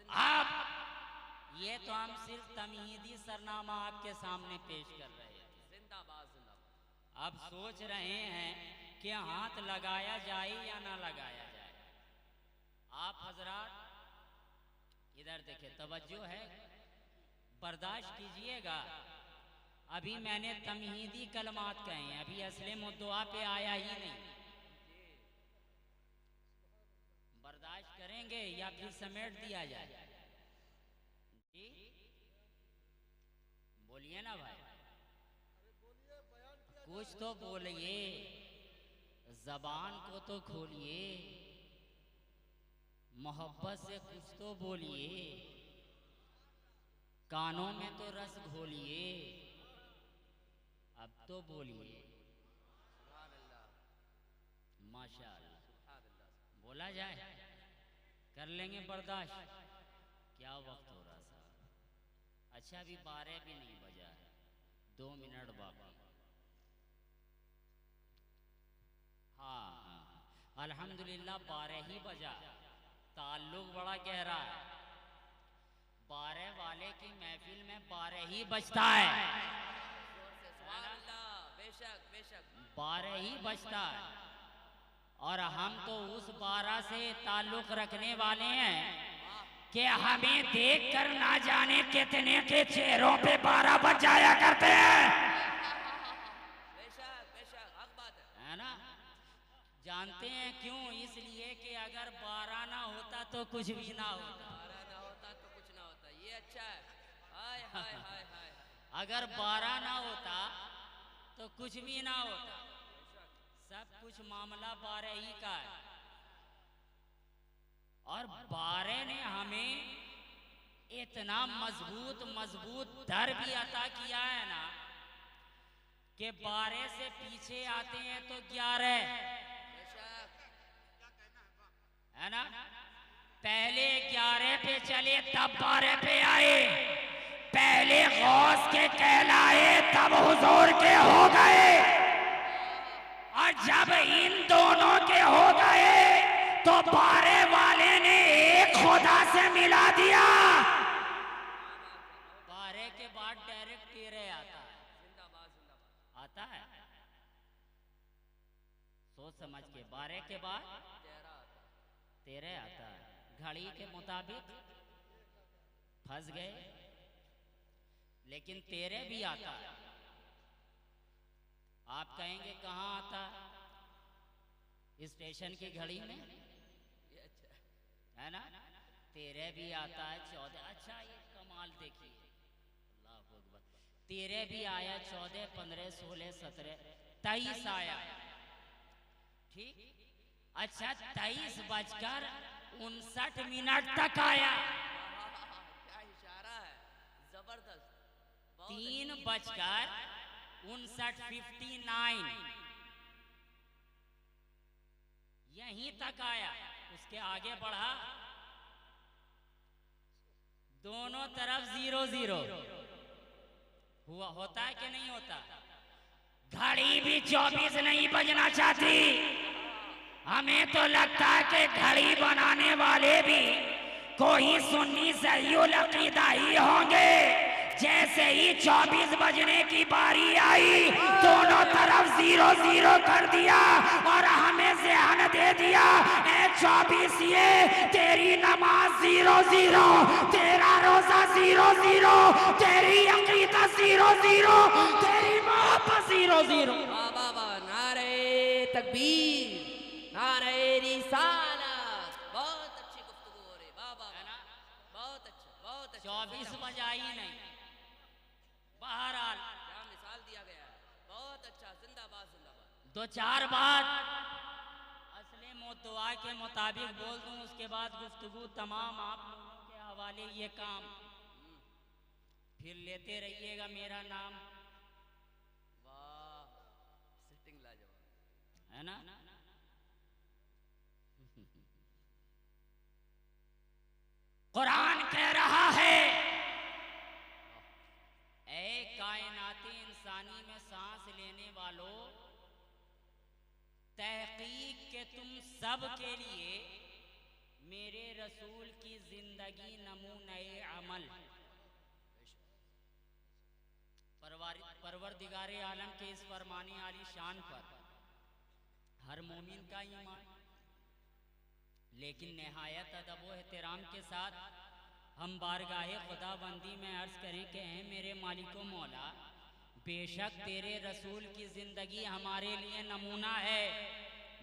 आप ये तो हम सिर्फ तमहीदी सरनामा आपके सामने पेश कर रहे हैं। जिंदाबाद जिंदाबाद। अब सोच रहे हैं कि हाथ लगाया जाए या ना लगाया जाए। आप हजरात इधर देखिए, तवज्जो है, बर्दाश्त कीजिएगा। अभी मैंने तमहीदी कलमात कहे हैं, अभी असले मुद्दों पे आया ही नहीं। बर्दाश्त करेंगे या फिर समेट दिया जाए? जी बोलिए ना भाई, कुछ तो बोलिए, जबान को तो खोलिए, मोहब्बत से कुछ तो बोलिए, कानों में तो रस घोलिए, अब तो बोलिए। माशाअल्लाह, बोला जाए, कर लेंगे बर्दाश्त। क्या वक्त हो रहा साहब? अच्छा अभी 12 भी नहीं बजा है, 2 मिनट बाकी। हाँ, अल्हम्दुलिल्लाह 12 ही बजा। ताल्लुक बड़ा गहरा है। 12 वाले की महफिल में 12 ही बजता है। बेशक बेशक 12 ही बजता है, और हम तो उस 12 से ताल्लुक रखने वाले हैं कि हमें देखकर ना जाने कितने के चेहरों पे 12 बज जाया करते हैं। बेशक बेशक हक बात है ना? जानते हैं क्यों? इसलिए कि अगर 12 ना होता तो कुछ भी ना होता। 12 ना होता तो कुछ ना होता। ये अच्छा है। हाय हाय हाय हाय। अगर 12 ना होता तो कुछ भी ना होता। सब कुछ मामला 12 ही का है, और 12 ने हमें इतना मजबूत दर भी अता किया है ना कि 12 से पीछे आते हैं तो 11 है ना। पहले 11 पे चले तब 12 पे आए, पहले गौस के कहलाए तब हुजूर के हो गए, और जब इन दोनों के हो गए तो 12 वाले ने एक खुदा से मिला दिया। 12 के बाद डायरेक्ट 13 आता है। जिंदाबाद जिंदाबाद। आता है, सोच समझ के। 12 के बाद 13 आता है। घड़ी के मुताबिक फंस गए, लेकिन 13 भी आता है। आप कहेंगे कहाँ आता है? स्टेशन की घड़ी में, है ना। 13 भी आता है, 14। अच्छा ये कमाल देखिए, अल्लाह अकबर। 13 भी आया, 14, 15, 16, 17, 23 आया। ठीक, अच्छा 23:59 तक आया। क्या इशारा है, जबरदस्त। 3:59 यहीं तक आया। उसके आगे बढ़ा, दोनों तरफ 0-0 हुआ। होता है कि नहीं होता? घड़ी भी 24 नहीं बजना चाहती। हमें तो लगता है कि घड़ी बनाने वाले भी कोई सुन्नी सहीउल अकीदा ही होंगे। जैसे ही 24 बजने की बारी आई, दोनों तरफ 0-0 कर दिया और हमें ज़हन दे दिया, ए 24 ये तेरी नमाज 0-0, तेरा रोजा 0-0, तेरी अकीदा 0-0, तेरी मोहब्बत 0-0। वाह वाह वाह, नारे तकबीर, नारे रिसालत। बहुत अच्छी गुफ्तगू हो रही बहुत अच्छा, 24 बजाई नहीं। बहरहाल क्या मिसाल दिया गया है, बहुत अच्छा, जिंदाबाद जिंदाबाद। 2-4 बात असले मुद्दआ के मुताबिक बोल दूं, उसके बाद गुफ्तगू तमाम आप लोगों के हवाले ये काम फिर लेते रहिएगा मेरा नाम, वाह सिटिंग लाजवाब है ना। कुरान कह रहा है, ऐ कायनाती इंसानी में सांस लेने वालों, तहकीक के तुम सब के लिए मेरे रसूल की जिंदगी नमूने अमल। परवरदिगारे आलम के इस फरमाने आली शान पर हर मोमिन का ईमान, लेकिन नहायत अदब व एहतराम के साथ हम बारगाहे खुदाबंदी में अर्ज करें कि हैं मेरे मालिको मौला, बेशक तेरे रसूल की जिंदगी हमारे लिए नमूना है,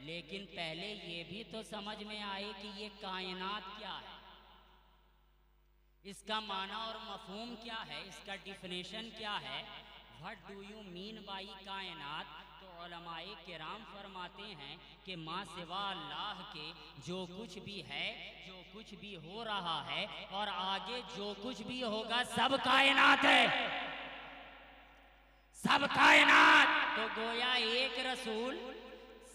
लेकिन पहले ये भी तो समझ में आए कि ये कायनात क्या है, इसका माना और मफहूम क्या है, इसका डिफिनेशन क्या है। What do you mean by कायनात? तो उलमाए किराम फरमाते हैं कि माँ सिवा अल्लाह के जो कुछ भी है, जो कुछ भी हो रहा है और आगे जो कुछ भी होगा, सब कायनात है, सब कायनात। तो गोया एक रसूल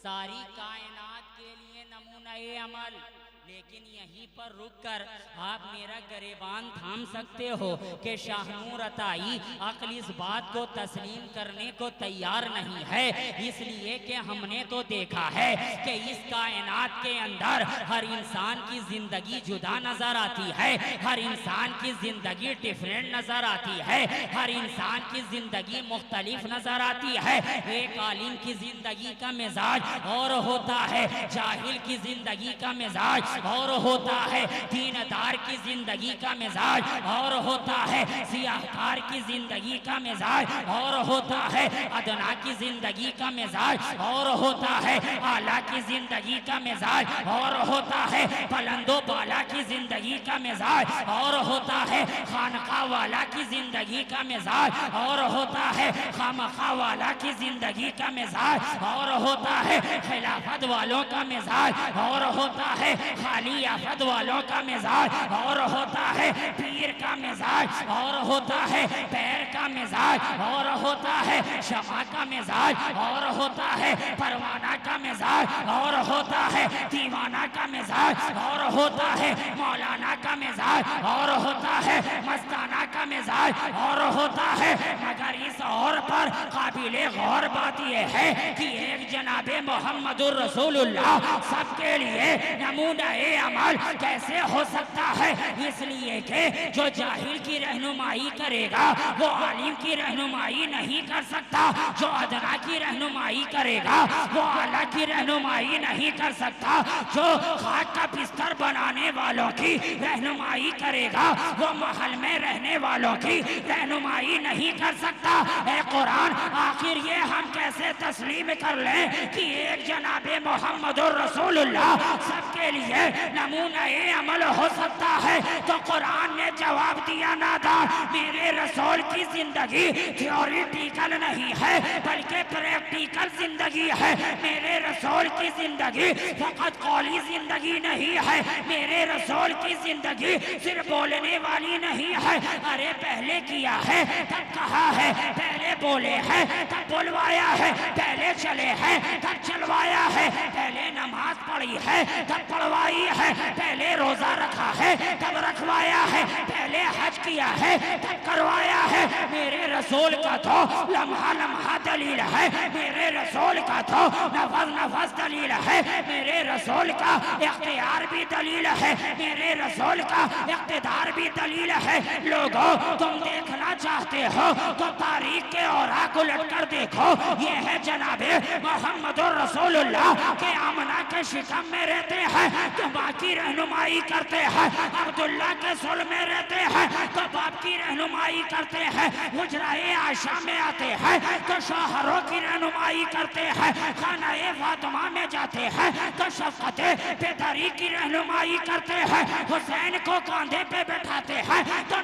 सारी कायनात के लिए नमूना अमल। लेकिन यहीं पर रुककर आप मेरा गरेबान थाम सकते हो कि शाहनूर अताई अक्ल इस बात को तस्लीम करने को तैयार नहीं है, इसलिए कि हमने तो देखा है कि इस कायनात के अंदर हर इंसान की जिंदगी जुदा नजर आती है, हर इंसान की जिंदगी डिफरेंट नजर आती है, हर इंसान की जिंदगी मुख्तलिफ नजर आती है। एक आलिम की जिंदगी का मिजाज और होता है, जाहिल की जिंदगी का मिजाज और होता है, दीनदार की जिंदगी का मिजाज और होता है, सियाहकार की जिंदगी का मिजाज और होता है, अदना की जिंदगी का मिजाज और होता है, आला की जिंदगी का मिजाज और होता है, बुलंदो बाला की जिंदगी का मिजाज और होता है, खानका वाला की जिंदगी का मिजाज और होता है, खामखा वाला की जिंदगी का मिजाज और होता है, खिलाफत वालों का मिजाज और होता है, खाली आफत वालों का मिजाज और होता है, पीर का मिजाज और होता है, पैर का मिजाज और होता है, शमा का मिजाज और होता है, परवाना का मिजाज और होता है, दीवाना का मिजाज और होता है, मौलाना का मिजाज और होता है, मस्ताना का मिजाज और होता है। मगर इस और पर काबिले गौर बात यह है कि एक जनाबे मोहम्मदुर रसूलुल्लाह सबके लिए नमूना अमल कैसे हो सकता है? इसलिए कि जो जाहिल की रहनुमाई करेगा वो आलिम की रहनुमाई नहीं कर सकता, जो अदना की रहनुमाई करेगा वो आला की रहनुमाई नहीं कर सकता, जो खाक का बिस्तर बनाने वालों की रहनुमाई करेगा वो महल में रहने वालों की रहनुमाई नहीं कर सकता। ऐ कुरान, आखिर ये हम कैसे तस्लीम कर लें कि एक जनाबे मोहम्मदुर रसूलुल्लाह सबके लिए नमूना अमल हो सकता है? तो कुरान ने जवाब दिया, नादान, मेरे रसूल की जिंदगी थियोरिटिकल नहीं है बल्कि प्रैक्टिकल जिंदगी है। मेरे रसूल की जिंदगी फकत कौली जिंदगी नहीं है, मेरे रसूल की जिंदगी सिर्फ बोलने वाली नहीं है। अरे पहले किया है तब कहा है, पहले बोले हैं तब बुलवाया है, पहले चले हैं तब चलवाया है, पहले नमाज पढ़ी है तब पढ़वाई है, पहले रोजा रखा है तब रखवाया है, पहले हज किया है तब करवाया है। मेरे रसूल का तो लम्हा लम्हा दलील है, मेरे रसूल का तो नफस नफस दलील है, मेरे रसूल का इख्तियार भी दलील है, मेरे रसूल का इख्तिदार भी दलील है। लोगों, तुम देखना चाहते हो तो तारीख के औराक उलट कर देखो, ये है जनाबे मोहम्मदुर रसूलुल्लाह के आमना के शिकम में रहते हैं तो माँ की रहनुमाई करते हैं, अब्दुल्ला के सुल में रहते हैं तो बाप की रहनुमाई करते हैं, हुजराए आयशा में आते हैं तो शौहरों की रहनुमाई करते हैं, खानाए फातिमा में जाते हैं तो शफकत बेदरी की रहनुमाई करते हैं, हुसैन को कांधे पे बैठाते हैं तो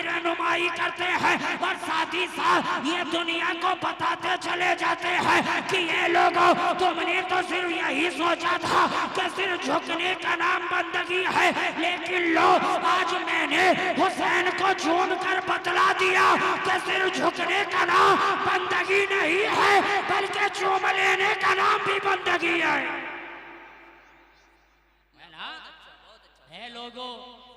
रहनुमाई करते हैं और साथ ही साथ ये दुनिया को बताते चले जाते हैं कि ये लोगों, तुमने तो सिर्फ यही सोचा था कि सिर्फ झुकने का नाम बंदगी है, लेकिन लो आज मैंने हुसैन को चूम कर बतला दिया कि सिर्फ झुकने का नाम बंदगी नहीं है, बल्कि चूम लेने का नाम भी बंदगी है ना? है लोगों,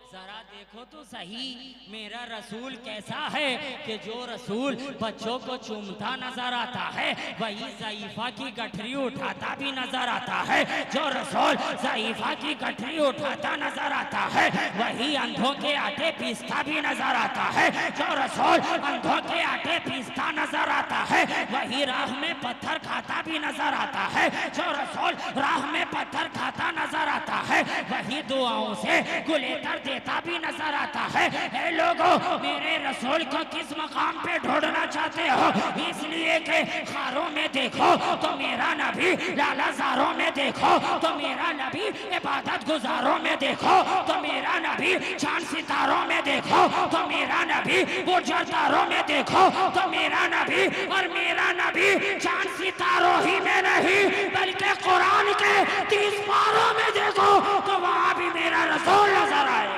जरा देखो तो सही मेरा रसूल कैसा है कि जो रसूल बच्चों को चूमता नजर आता है वही ज़ईफा की गठरी उठाता भी नजर आता है। जो रसूल ज़ईफा की गठरी उठाता नजर आता है वही अंधों के आटे पीसता भी नजर आता है। जो रसूल अंधों के आटे पीसता नजर आता है वही राह में पत्थर खाता भी नजर आता है। जो रसूल राह में पत्थर खाता नजर आता है वही दुआओं से गुलेतर देता भी नजर आता है। ए लोगों, मेरे रसूल को किस मकाम पे ढूंढना चाहते हो? इसलिए कि खारों में देखो तो मेरा नबी, लालाजारों में देखो तो मेरा नबी, इबादत गुजारों में देखो तो मेरा नबी, चांद सितारों में देखो तो मेरा नबी, बुजरदारों में देखो तो मेरा नबी, और मेरा नबी चांद सितारों ही में नहीं बल्कि कुरान के 30 पारों में देखो तो वहां भी मेरा रसूल नजर आए।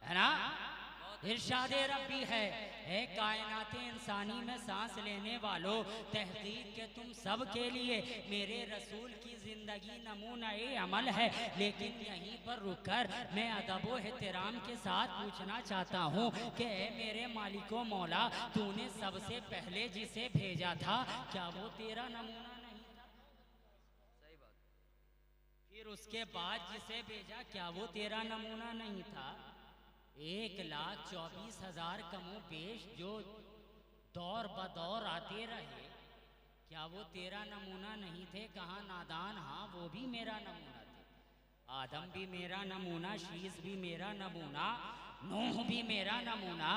है ना? इरशादे रब्बी है, कायनाते इंसानी में सांस लेने वालों, तहकीक के तुम सब के लिए मेरे रसूल की जिंदगी नमूना अमल है। लेकिन यहीं पर रुककर मैं अदब व एहतराम के साथ पूछना चाहता हूँ कि मेरे मालिको मौला, तूने सबसे पहले जिसे भेजा था क्या वो तेरा नमूना नहीं था? सही बात। फिर उसके बाद जिसे भेजा क्या वो तेरा नमूना नहीं था? 1,24,000 कमो पेश जो दौर बदौर आते रहे, क्या वो तेरा नमूना नहीं थे? कहाँ नादान, हाँ वो भी मेरा नमूना थे। आदम भी मेरा नमूना, शीस भी मेरा नमूना, नूह भी मेरा नमूना,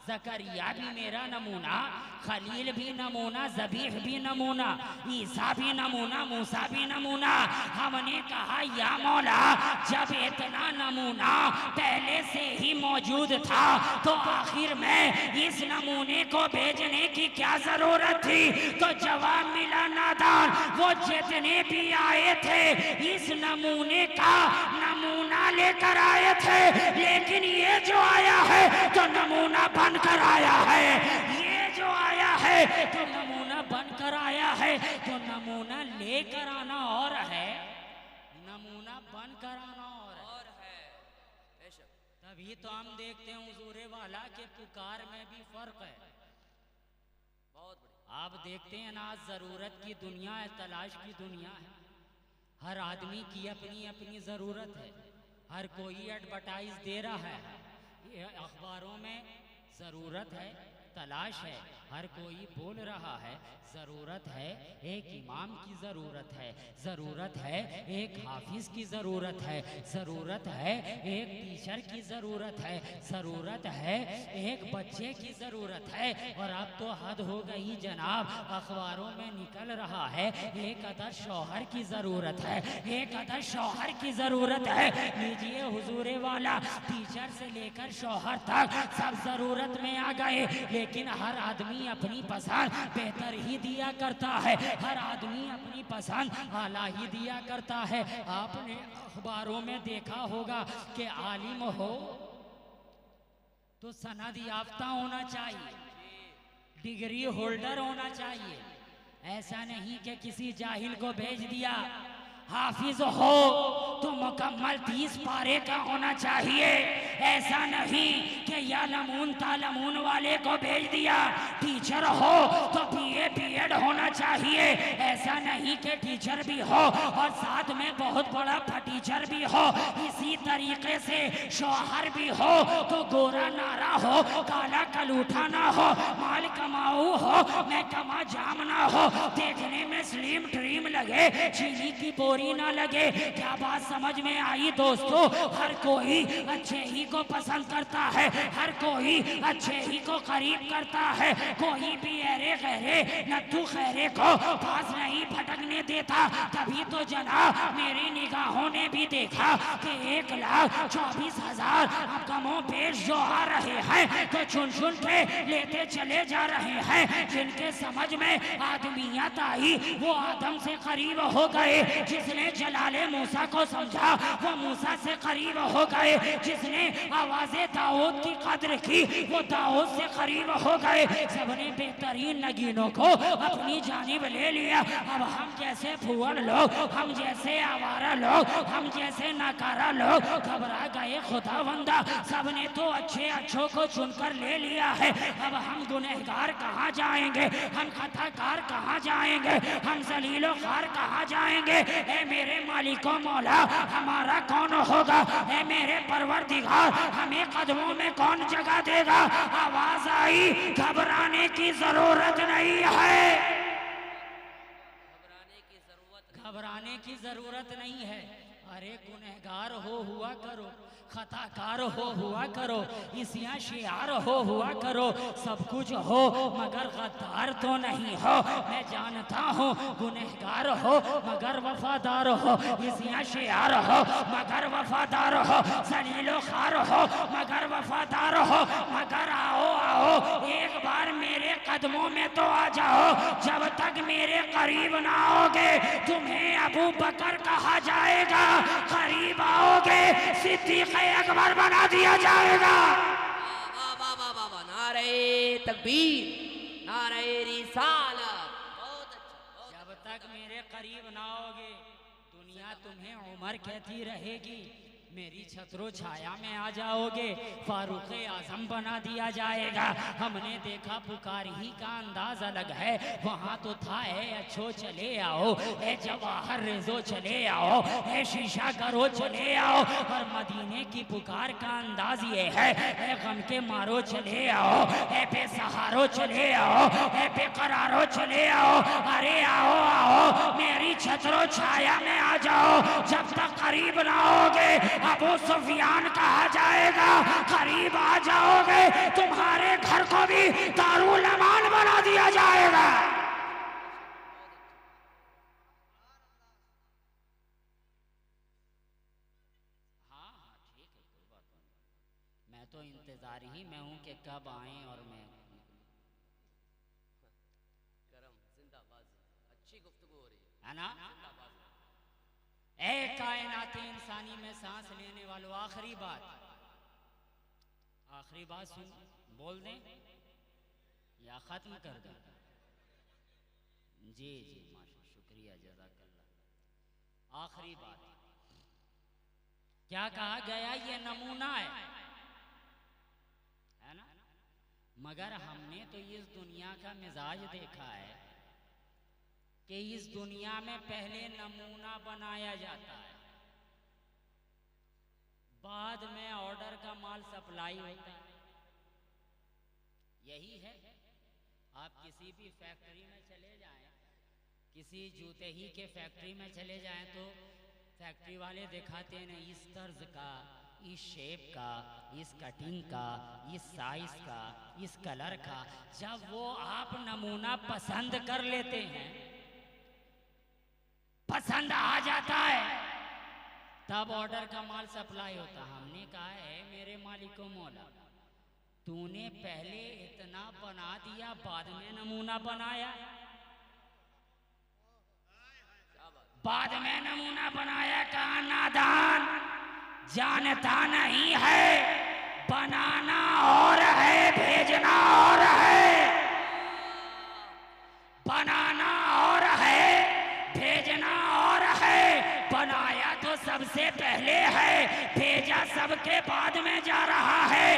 ज़करिया भी मेरा नमूना, खलील भी नमूना, ज़बीह भी नमूना, ईसा भी नमूना, मूसा भी नमूना। हमने कहा या मौला, जब इतना नमूना पहले से ही मौजूद था तो आखिर में इस नमूने को भेजने की क्या जरूरत थी? तो जवाब मिला नादान, वो जितने भी आए थे इस नमूने का नमूना लेकर आए थे, लेकिन ये जो आया है तो नमूना बनकर आया है। ये जो आया है तो नमूना बनकर आया है। तो नमूना लेकर आना और है, नमूना बनकर आना और है। तभी तो हम देखते हैं हुजूरे वाला के पुकार में भी फर्क है। बहुत बढ़िया। आप देखते हैं ना, जरूरत की दुनिया है, तलाश की दुनिया है। हर आदमी की अपनी अपनी जरूरत है। हर कोई एडवर्टाइज दे रहा है, ये अखबारों में ज़रूरत है, तलाश है, हर कोई बोल रहा है ज़रूरत है, एक इमाम की ज़रूरत है, ज़रूरत है एक हाफिज की ज़रूरत है, ज़रूरत है एक टीचर की ज़रूरत है, ज़रूरत है एक बच्चे की ज़रूरत है। और अब तो हद हो गई जनाब, अखबारों में निकल रहा है एक अदर शौहर की ज़रूरत है, एक अदर शौहर की ज़रूरत है। लीजिए हुजूरे वाला, टीचर से लेकर शौहर तक सब ज़रूरत में आ गए, लेकिन हर आदमी अपनी पसंद बेहतर ही दिया करता है, हर आदमी अपनी पसंद आला ही दिया करता है। आपने अखबारों में देखा होगा कि आलिम हो तो सनद याफ्ता होना चाहिए, डिग्री होल्डर होना चाहिए। ऐसा नहीं कि किसी जाहिल को भेज दिया। हाफिज हो तो मुकम्मल 30 पारे का होना चाहिए। ऐसा नहीं कि यालमून तालमून वाले को भेज दिया। टीचर हो तो BA BEd होना चाहिए। ऐसा नहीं कि टीचर भी हो और साथ में बहुत बड़ा टीचर भी हो। इसी तरीके से शौहर भी हो तो गोरा नारा हो, काला कलूठा ना हो, माल कमाऊ हो, मैं कमा जाम ना हो, देखने में स्लिम ट्रिम लगे, चीनी की बोरी ना लगे। क्या बात समझ में आई दोस्तों? हर कोई अच्छे ही को पसंद करता है, हर कोई अच्छे ही को करीब करता है, कोई भी अरे गहरे नत्थु खैरे को पास नहीं भटकने देता। तभी तो जनाब मेरी निगाहों ने भी देखा कि 1,24,000 अब कमों पेश जो आ रहे हैं तो चुन चुन के लेते चले जा रहे हैं। जिनके समझ में आदमियत आई वो आदम से करीब हो गए, जिसने जलाले मूसा को समझा वो मूसा से करीब हो गए, जिसने आवाज़े दाऊद की कद्र की वो दाऊद से करीब हो गए। सबने बेहतरीन नगीनों को अपनी जानिब ले लिया। अब हम जैसे फुअर लोग, हम जैसे आवारा लोग, हम जैसे नकारा लोग घबरा गए खुदावंदा। सबने तो अच्छे अच्छों को चुनकर ले लिया है। अब हम गुनहगार कहाँ जाएंगे, हम खताकार कहाँ जाएंगे, हम जलीलो खार कहाँ जाएंगे। ए मेरे मालिको मौला हमारा कौन होगा, ए मेरे परवरदिगार हमें कदमों में कौन जगह देगा। आवाज आई घबराने की जरूरत नहीं है, घबराने की जरूरत नहीं है। अरे गुनहगार हो हुआ करो, खताकार हो हुआ करो, इसिया शियार हो हुआ करो, सब कुछ हो मगर गद्दार तो नहीं हो। मैं जानता हूँ गुनहगार हो मगर वफादार हो, इसिया शियार हो मगर वफादार हो, जलीलो खार हो मगर वफादार हो। मगर आओ आओ एक बार मेरे कदमों में तो आ जाओ। जब तक मेरे करीब ना आओगे तुम्हें अबू बकर कहा जाएगा, करीब आओगे सिद्दीक़ अकबर बना दिया जाएगा। नारे तकबीर, नारे रिसालत। जब तक मेरे करीब ना आओगे दुनिया तुम्हें उमर कहती रहेगी, मेरी छत्रो छाया में आ जाओगे फारूक आजम बना दिया जाएगा। हमने देखा पुकार ही का अंदाज अलग है, वहाँ तो था ए अच्छो चले आओ, ए जवाहर रेजो चले आओ, ए शीशा करो चले आओ। और मदीने की पुकार का अंदाज ये है, ए गम के मारो चले आओ, ए बेसहारो चले आओ, ए बेकरारो चले आओ। अरे आओ आओ मेरी छत्रो छाया में आ जाओ। जब तक करीब ना आओगे अबू सुफियान कहा जाएगा, करीब आ जाओगे तुम्हारे घर को भी दारुल अमान बना दिया जाएगा। हाँ हाँ ठीक है, कोई बात नहीं, मैं तो इंतजार ही में हूं कि कब आए और मैं करम जिंदाबाद। अच्छी गुफ्तगू हो रही है ना। ए कायनाती इंसानी में सांस लेने वालों, आखिरी बात सुन, बोल दें या खत्म कर दें। जी जी माशा, शुक्रिया, जज़ाकल्लाह। आखिरी बात क्या कहा गया, ये नमूना है ना। मगर हमने तो इस दुनिया का मिजाज देखा है कि इस दुनिया में पहले नमूना बनाया जाता है, बाद में ऑर्डर का माल सप्लाई होता है। यही है, आप किसी भी फैक्ट्री में चले जाएं, किसी जूते ही के फैक्ट्री में चले जाएं तो फैक्ट्री वाले दिखाते हैं इस तर्ज का, इस शेप का, इस कटिंग का, इस साइज का, इस कलर का। जब वो आप नमूना पसंद कर लेते हैं, पसंद आ जाता है, तब ऑर्डर का माल सप्लाई होता। हमने कहा है मेरे मालिको मौला, तूने पहले इतना बना दिया बाद में नमूना बनाया, बाद में नमूना बनाया। कहा नादान, जानता नहीं है बनाना और है भेजना और है, बनाना और है भेजना और है। बनाया तो सबसे पहले है, भेजा सबके बाद में जा रहा है।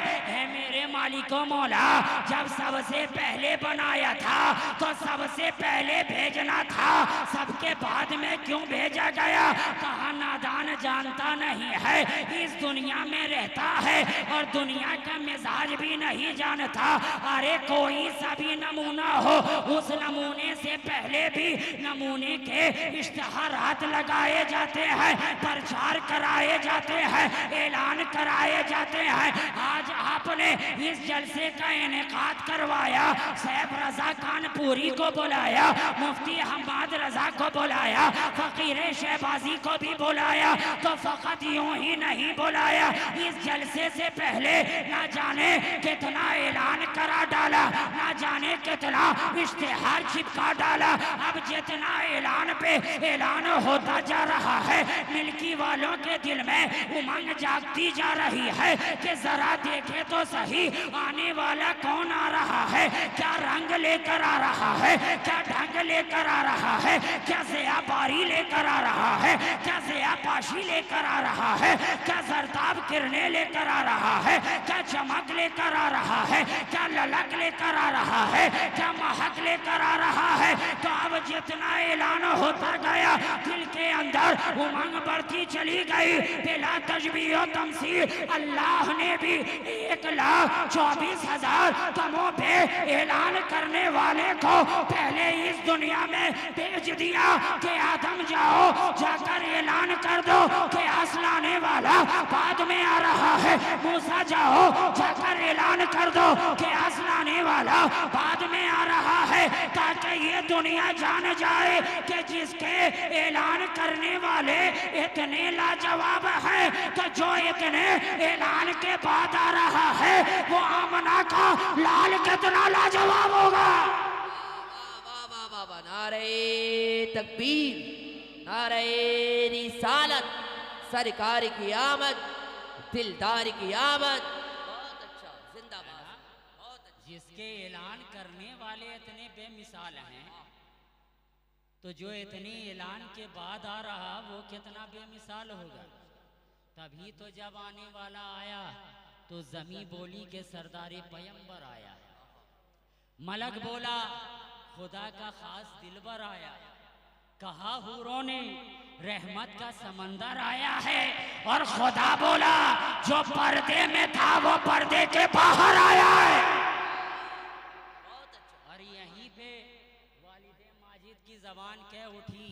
मेरे मालिक को मौला जब सबसे पहले बनाया था तो सबसे पहले भेजना था, सबके बाद में क्यों भेजा गया? कहा नादान जानता नहीं है, इस दुनिया में रहता है और दुनिया का मिजाज भी नहीं जानता। अरे कोई सा भी नमूना हो, उस नमूने से पहले भी नमूने के इश्तिहारात लगाए जाते हैं, प्रचार कराए जाते हैं, ऐलान कराए जाते हैं। आज आपने इस जलसे का इनेकाद करवाया, सैफ रजा कानपुरी को बुलाया, मुफ्ती हम्माद रजा को बुलाया, फकीर शहबाजी को भी बुलाया, तो फकत यूं ही नहीं बुलाया, इस जलसे से पहले ना जाने कितना ऐलान करा डाला, ना जाने कितना इश्तिहार चिपका डाला। अब जितना ऐलान पे ऐलान होता जा रहा है, मिल्की वालों के दिल में उमंग जागती जा रही है कि जरा देखे तो सही आने वाला कौन आ रहा है, क्या रंग लेकर आ रहा है, क्या ढंग लेकर आ रहा है, क्या ज़ियाबारी लेकर आ रहा है, क्या ज़ियापाशी लेकर आ रहा है, क्या ज़रताब किरणें लेकर आ रहा है, क्या चमक लेकर आ रहा है, क्या ललक लेकर आ रहा है, क्या महक लेकर आ रहा है। तो अब जितना ऐलान होता गया, दिल के अंदर उमंग बढ़ती चली गई। बिला तजबीह और तमसील अल्लाह ने भी 1,24,000 कमों पे ऐलान करने वाले को पहले इस दुनिया में भेज दिया कि आदम जाओ जाकर ऐलान कर दो कि आसलाने वाला बाद में आ रहा है। मूसा जाओ जाकर ऐलान कर दो कि आसलाने वाला बाद में आ रहा है, ताकि ये दुनिया जान जाए कि जिसके ऐलान करने वाले इतने लाजवाब हैं, तो जो इतने ऐलान के बाद आ रहा है वो आमना का लाल कितना लाजवाब होगा। नारे तकबीर, नारे रिसालत, सरकार की आमद, दिलदार की आमद। बहुत अच्छा, जिंदाबाद, बहुत अच्छा। जिसके ऐलान करने वाले इतने बेमिसाल हैं, तो जो इतने ऐलान के बाद आ रहा वो कितना बेमिसाल होगा। तभी तो जब आने वाला आया तो जमी बोली के सरदारे पैगंबर आया, मलक बोला खुदा का खास दिलबर आया, कहा हूरों ने रहमत का समंदर आया है, और खुदा बोला जो पर्दे में था वो पर्दे के बाहर आया है। और यहीं पे वालिदे माजिद की जबान कह उठी,